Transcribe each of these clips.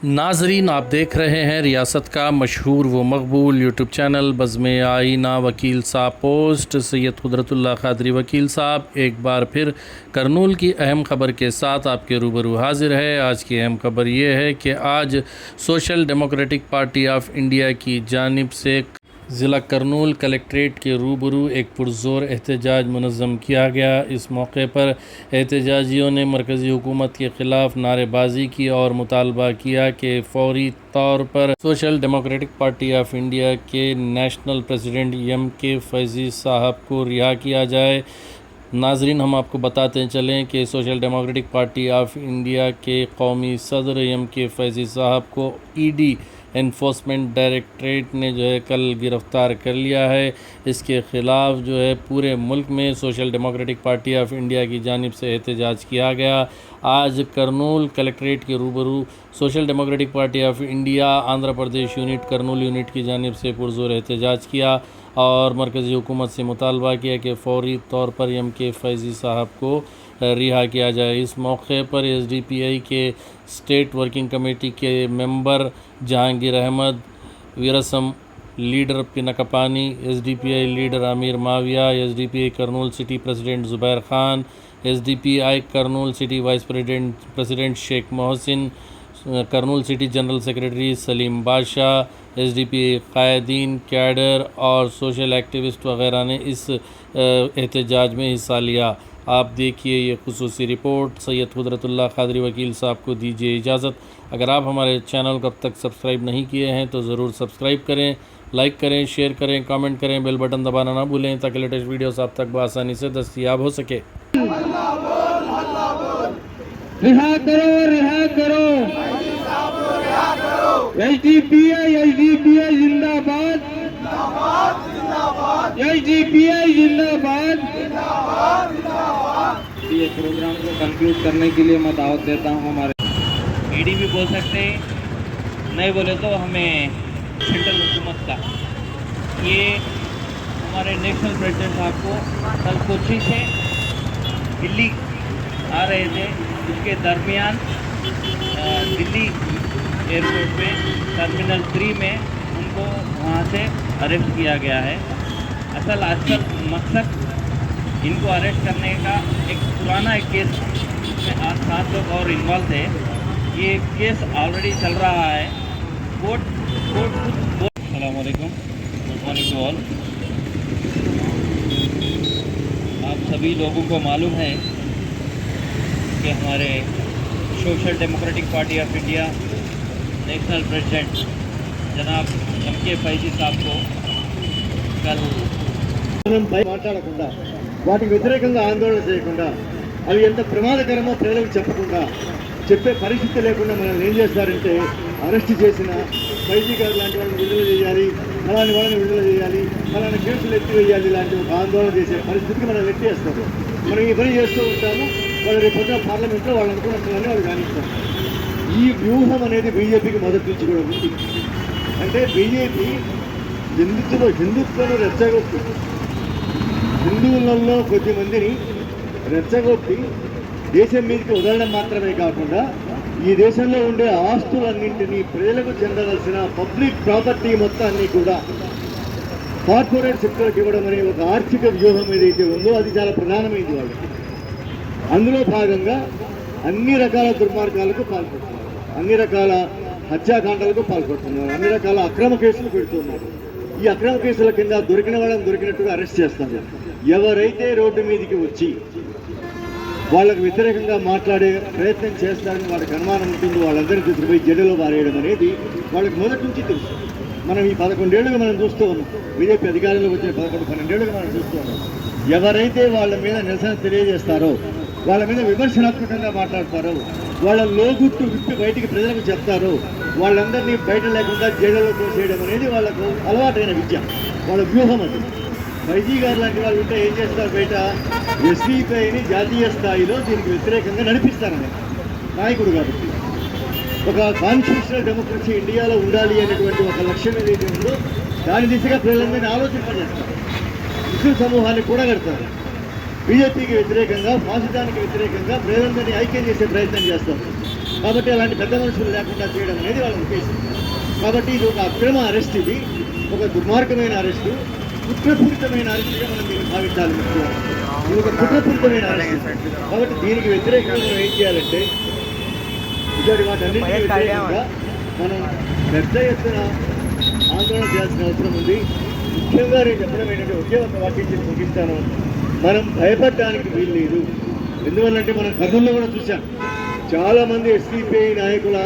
नाजरीन, आप देख रहे हैं रियासत का मशहूर व मकबूल यूट्यूब चैनल बज़्म आईना वकील साहब पोस्ट। सैयद कुदरतुल्लाह क़ादरी वकील साहब एक बार फिर करनूल की अहम ख़बर के साथ आपके रूबरू हाजिर है। आज की अहम ख़बर ये है कि आज social democratic party of India की जानिब से ज़िला करनूल कलेक्ट्रेट के रूबरू एक पुरज़ोर एहतजाज मुनज़्ज़म किया गया। इस मौके पर एहतजाजियों ने मरकज़ी हुकूमत के ख़िलाफ़ नारेबाजी की और मुतालबा किया कि फ़ौरी तौर पर social democratic party of India के नेशनल प्रेसिडेंट MK फैज़ी साहब को रिहा किया जाए। नाजरीन, हम आपको बताते चलें कि social democratic party of India के कौमी सदर MK फैज़ी साहब को ED एनफोर्समेंट डायरेक्टरेट ने जो है कल गिरफ़्तार कर लिया है। इसके ख़िलाफ़ जो है पूरे मुल्क में social democratic party of India की जानिब से एहतजाज किया गया। आज करनूल कलेक्ट्रेट के रूबरू social democratic party of India Andhra Pradesh unit Kurnool unit की जानिब से पुरज़ोर एहतजाज किया और मरकज़ी हुकूमत से मुतालबा किया कि फ़ौरी तौर पर MK फैज़ी साहब को रिहा किया जाए। इस मौके पर SDPI के स्टेट वर्किंग कमेटी के member Jahangir Ahmad, Virasam leader Pinakapani, SDPI leader Aamir Mavia, SDPI Kurnool city president Zubair Khan, SDPI Kurnool city vice president Sheikh Mohsin, Kurnool city general secretary Saleem Badshah, SDPI कायदीन, कैडर और सोशल एक्टिविस्ट वगैरह ने इस एहतजाज में हिस्सा लिया। आप देखिए ये खुसूसी रिपोर्ट। सैयद कुदरतुल्लाह क़ादरी वकील साहब को दीजिए इजाज़त। अगर आप हमारे चैनल को अब तक सब्सक्राइब नहीं किए हैं तो ज़रूर सब्सक्राइब करें, लाइक करें, शेयर करें, कमेंट करें, बेल बटन दबाना ना भूलें ताकि लेटेस्ट वीडियोस आप तक बआसानी से दस्तयाब हो सके। रिहा करो, रिहा करो, SDPI जिंदाबाद, SDPI जिंदाबाद। ये प्रोग्राम को कंक्लूड करने के लिए मैं दावत देता हूँ। हमारे ED भी बोल सकते हैं, नहीं बोले तो हमें सेंट्रल हुकूमत का। ये हमारे नेशनल प्रेसिडेंट साहब को कल कोची से दिल्ली आ रहे थे, उसके दरमियान दिल्ली एयरपोर्ट पे टर्मिनल 3 में उनको वहाँ से अरेस्ट किया गया है। असल मकसद इनको अरेस्ट करने का एक पुराना केस में 7 लोग और इन्वॉल्व थे। ये केस ऑलरेडी चल रहा है। अस्सलाम वालेकुम, गुड मॉर्निंग टू ऑल। आप सभी लोगों को मालूम है कि हमारे social democratic party of India national president जनाब MK फैज़ी साहब को कल మాట్లాడకుండా వాటికి వ్యతిరేకంగా ఆందోళన చేయకుండా అవి ఎంత ప్రమాదకరమో ప్రజలకు చెప్పకుండా చెప్పే పరిస్థితి లేకుండా మనల్ని ఏం చేస్తారంటే అరెస్ట్ చేసిన ఫైజీ గారు లాంటి వాళ్ళని విడుదల చేయాలి, అలాంటి వాళ్ళని విడుదల చేయాలి, అలాంటి కేసులు ఎత్తివేయాలి లాంటి ఒక ఆందోళన చేసే పరిస్థితికి మనం ఎత్తేస్తాము. మనం ఈ పని చేస్తూ ఉంటాము. వాళ్ళు రేపు పొద్దున పార్లమెంట్లో వాళ్ళు అనుకున్నట్టుగానే వాళ్ళు కానిస్తాం. ఈ వ్యూహం అనేది బీజేపీకి మొదటి నుంచి కూడా ఉంది. అంటే బీజేపీ హిందుత్వను రెచ్చగొట్టి హిందువులలో కొద్దిమందిని రెచ్చగొట్టి దేశం మీదకి వదలడం మాత్రమే కాకుండా ఈ దేశంలో ఉండే ఆస్తులన్నింటినీ ప్రజలకు చెందవలసిన పబ్లిక్ ప్రాపర్టీ మొత్తాన్ని కూడా కార్పొరేట్ సెక్టర్కి ఇవ్వడం అనే ఒక ఆర్థిక వ్యూహం ఏదైతే ఉందో అది చాలా ప్రధానమైంది వాళ్ళకి. అందులో భాగంగా అన్ని రకాల దుర్మార్గాలకు పాల్పడుతున్నారు, అన్ని రకాల హత్యాకాండాలకు పాల్పడుతున్నారు, అన్ని రకాల అక్రమ కేసులు పెడుతున్నారు. ఈ అక్రమ కేసుల కింద దొరికిన వాళ్ళని దొరికినట్టుగా అరెస్ట్ చేస్తారు. ఎవరైతే రోడ్డు మీదకి వచ్చి వాళ్ళకు వ్యతిరేకంగా మాట్లాడే ప్రయత్నం చేస్తారని వాళ్ళకి అనుమానం ఉంటుంది, వాళ్ళందరినీ తీసుకుపోయి జైలులో పారేయడం అనేది వాళ్ళకి మొదటి నుంచి తెలుసు. మనం ఈ 11 ఏళ్ళుగా మనం చూస్తూ ఉన్నాం. బీజేపీ అధికారంలోకి వచ్చిన 11-12 ఏళ్ళుగా మనం చూస్తూ ఉన్నాం. ఎవరైతే వాళ్ళ మీద నిరసన తెలియజేస్తారో, వాళ్ళ మీద విమర్శనాత్మకంగా మాట్లాడతారో, వాళ్ళ లోగుట్టు విప్పి బయటికి ప్రజలకు చెప్తారో వాళ్ళందరినీ బయట లేకుండా జైలులో తోసేయడం అనేది వాళ్ళకు అలవాటైన విద్య, వాళ్ళ వ్యూహం. అది ఫైజీ గారు లాంటి వాళ్ళు ఉంటే ఏం చేస్తారు, బయట SDPIని జాతీయ స్థాయిలో దీనికి వ్యతిరేకంగా నడిపిస్తారని నాయకుడు. కాబట్టి ఒక కాన్స్టిట్యూషనల్ డెమోక్రసీ ఇండియాలో ఉండాలి అనేటువంటి ఒక లక్ష్యం ఏదైతే ఉందో దాని దిశగా ప్రజలందరినీ ఆలోచింపజేస్తారు. ముస్లిం సమూహాన్ని కూడా కడతారు. బీజేపీకి వ్యతిరేకంగా, ఫాసిజానికి వ్యతిరేకంగా ప్రజలందరినీ ఐక్యం చేసే ప్రయత్నం చేస్తారు. కాబట్టి అలాంటి పెద్ద మనుషులు లేకుండా చేయడం అనేది వాళ్ళ ఉద్దేశం. కాబట్టి ఇది ఒక అక్రమ అరెస్ట్, ఇది ఒక దుర్మార్గమైన అరెస్టు, కుట్రపూరితమైన అరెస్టుగా మనం దీన్ని భావించాలి. ఇది ఒక కుట్రపూరితమైన అరెస్ట్. కాబట్టి దీనికి వ్యతిరేకంగా మనం ఏం చేయాలంటే ఇలాంటి వాటన్నింటినీ వ్యతిరేకంగా మనం పెద్ద ఎత్తున ఆందోళన చేయాల్సిన అవసరం ఉంది. ముఖ్యంగా నేను చెప్పడం ఏంటంటే ఒకే ఒక వాక్యం ముగిస్తాను. మనం భయపడడానికి వీలు లేదు. ఎందువల్లంటే మనం కర్నూలులో కూడా చూసాం, చాలామంది ఎస్సీపీఐ నాయకుల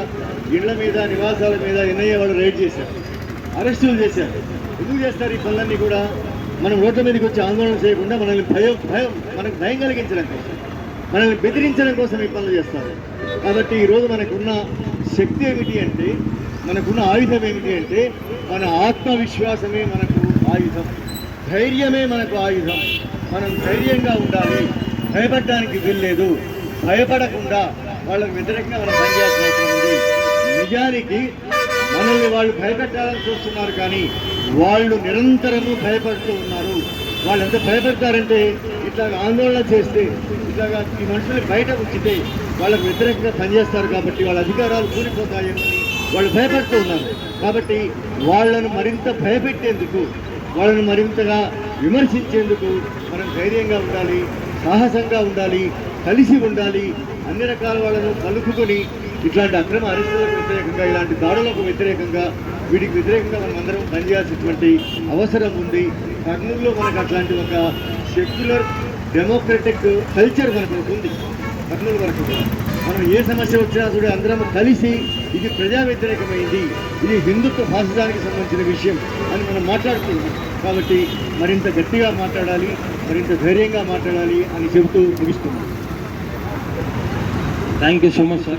ఇళ్ల మీద, నివాసాల మీద ఎన్ఐఏ వాళ్ళు రైడ్ చేశారు, అరెస్టులు చేశారు. ఎందుకు చేస్తారు ఈ పనులన్నీ కూడా? మనం రోడ్ల మీదకి వచ్చి ఆందోళన చేయకుండా మనల్ని మనకు భయం కలిగించడం కోసం, మనల్ని బెదిరించడం కోసం ఈ పనులు చేస్తారు. కాబట్టి ఈరోజు మనకున్న శక్తి ఏమిటి అంటే, మనకున్న ఆయుధం ఏమిటి అంటే, మన ఆత్మవిశ్వాసమే మనకు ఆయుధం, ధైర్యమే మనకు ఆయుధం. మనం ధైర్యంగా ఉండాలి, భయపడడానికి వీల్లేదు. భయపడకుండా వాళ్ళకు వ్యతిరేకంగా మనం పనిచేయాల్సిన అవసరం ఉంది. నిజానికి మనల్ని వాళ్ళు భయపెట్టాలని చూస్తున్నారు, కానీ వాళ్ళు నిరంతరము భయపడుతూ ఉన్నారు. వాళ్ళు ఎంత భయపడతారంటే, ఇట్లా ఆందోళన చేస్తే, ఇట్లాగా ఈ మనుషుల్ని బయట ఉంచితే వాళ్ళకు వ్యతిరేకంగా పనిచేస్తారు కాబట్టి వాళ్ళ అధికారాలు కూలిపోతాయని వాళ్ళు భయపడుతూ ఉన్నారు. కాబట్టి వాళ్ళను మరింత భయపెట్టేందుకు, వాళ్ళను మరింతగా విమర్శించేందుకు మనం ధైర్యంగా ఉండాలి, సాహసంగా ఉండాలి, కలిసి ఉండాలి. అన్ని రకాల వాళ్ళను కలుపుకొని ఇట్లాంటి అక్రమ అరెస్టులకు వ్యతిరేకంగా, ఇలాంటి దాడులకు వ్యతిరేకంగా, వీటికి వ్యతిరేకంగా మనం అందరం పనిచేయాల్సినటువంటి అవసరం ఉంది. కర్నూలులో మనకు అట్లాంటి ఒక సెక్యులర్ డెమోక్రటిక్ కల్చర్ మనకు ఉంది. కర్నూలు వరకు మనం ఏ సమస్య వచ్చినా కూడా అందరం కలిసి ఇది ప్రజా వ్యతిరేకమైంది, ఇది హిందుత్వ భాషానికి సంబంధించిన విషయం అని మనం మాట్లాడుతున్నాం. కాబట్టి మరింత గట్టిగా మాట్లాడాలి, మరింత ధైర్యంగా మాట్లాడాలి అని చెబుతూ ముగిస్తున్నాం. Thank you so much, sir.